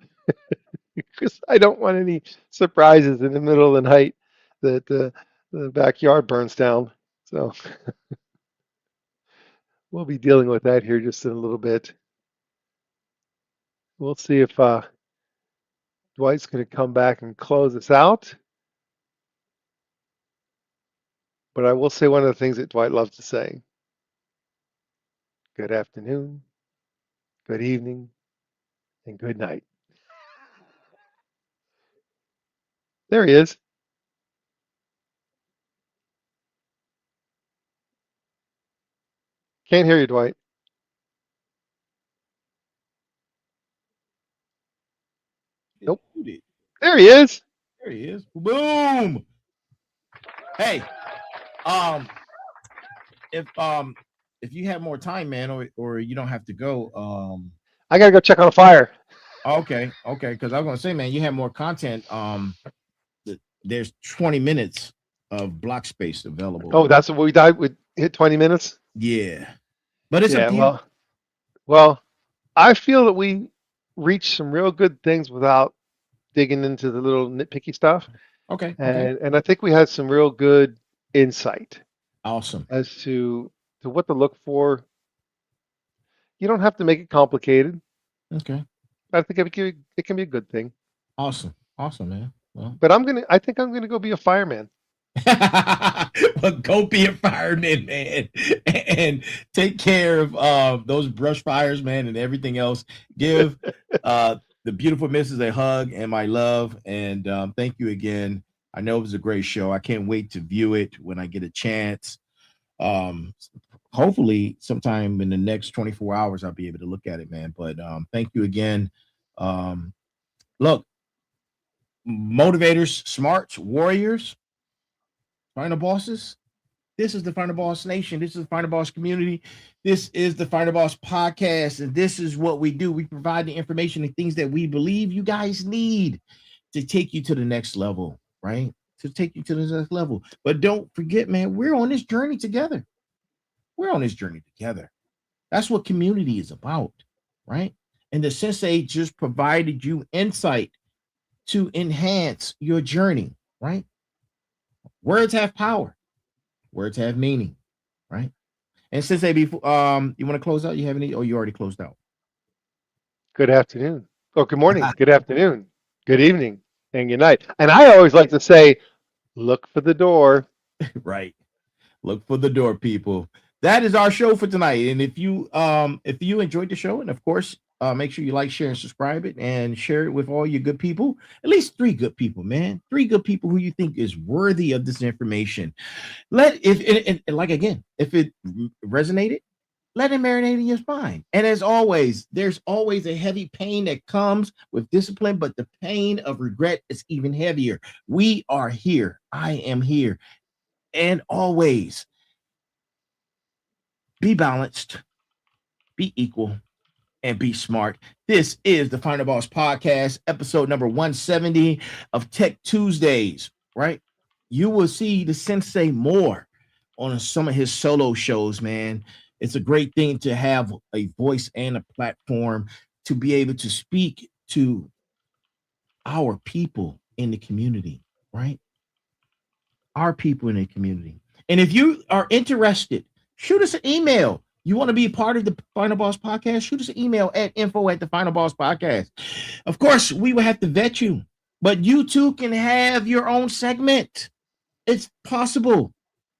because I don't want any surprises in the middle of the night that the backyard burns down. So we'll be dealing with that here just in a little bit. We'll see if Dwight's going to come back and close us out. But I will say one of the things that Dwight loves to say. Good afternoon, good evening, and good night. There he is. Can't hear you, Dwight. Nope. There he is. There he is. Boom. Hey, um, if you have more time, man, or you don't have to go, I gotta go check on a fire. okay, because I was gonna say, man, you have more content. There's 20 minutes of block space available. Oh, that's what we died. We hit 20 minutes. Yeah, but it's Yeah. up to you. Well, I feel that we reached some real good things without digging into the little nitpicky stuff. Okay. And I think we had some real good insight Awesome. as to what to look for. You don't have to make it complicated. Okay. I think it can be a good thing. Awesome, man. Well, but I think I'm gonna go be a fireman. well, go be a fireman, man, and take care of those brush fires, man, and everything else. Give the beautiful missus a hug and my love, and thank you again. I know it was a great show. I can't wait to view it when I get a chance. Hopefully sometime in the next 24 hours I'll be able to look at it, man. But thank you again. Look, motivators, smarts, warriors, final bosses. This is the Final Boss Nation. This is the Final Boss community. This is the Final Boss podcast. And this is what we do. We provide the information and things that we believe you guys need to take you to the next level, right? To take you to the next level. But don't forget, man, we're on this journey together. We're on this journey together. That's what community is about, right? And the Sensei just provided you insight to enhance your journey, right? Words have power. Words have meaning, right? And Sensei, before you want to close out? You have any? Oh, you already closed out. Good afternoon. Oh, good morning. Good afternoon. Good evening. And good night. And I always like to say, look for the door. Right. Look for the door, people. That is our show for tonight. And if you enjoyed the show, and of course, make sure you like, share, and subscribe it, and share it with all your good people. At least 3 good people, man. 3 good people who you think is worthy of this information. If it resonated, let it marinate in your spine. And as always, there's always a heavy pain that comes with discipline, but the pain of regret is even heavier. We are here. I am here. And always be balanced, be equal, and be smart. This is the Final Boss Podcast, episode number 170 of Tech Tuesdays, right? You will see the Sensei more on some of his solo shows, man. It's a great thing to have a voice and a platform to be able to speak to our people in the community, right? Our people in the community. And if you are interested, shoot us an email. You want to be a part of the Final Boss Podcast? Shoot us an email at info@the Final Boss Podcast. Of course, we will have to vet you, but you too can have your own segment. It's possible.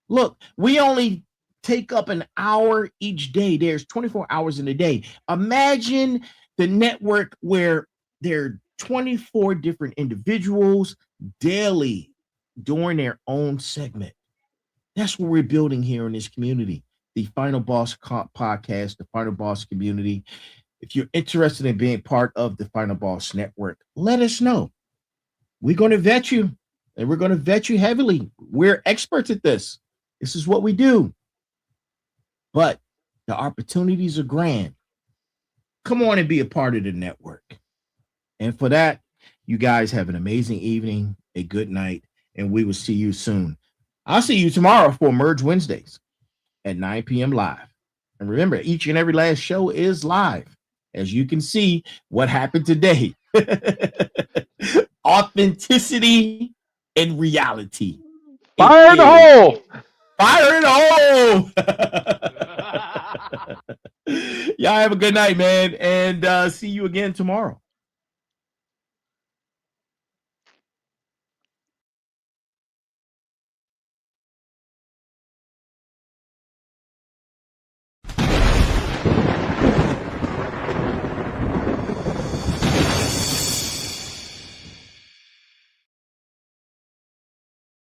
Look, we only take up an hour each day. There's 24 hours in a day. Imagine the network where there are 24 different individuals daily doing their own segment. That's what we're building here in this community, the Final Boss Podcast, the Final Boss community. If you're interested in being part of the Final Boss Network, let us know. We're going to vet you, and we're going to vet you heavily. We're experts at this. This is what we do. But the opportunities are grand. Come on and be a part of the network. And for that, you guys have an amazing evening, a good night, and we will see you soon. I'll see you tomorrow for Merge Wednesdays at 9 p.m. live. And remember, each and every last show is live. As you can see, what happened today. Authenticity and reality. Fire in the hole! Fire in the hole! Y'all have a good night, man. And see you again tomorrow.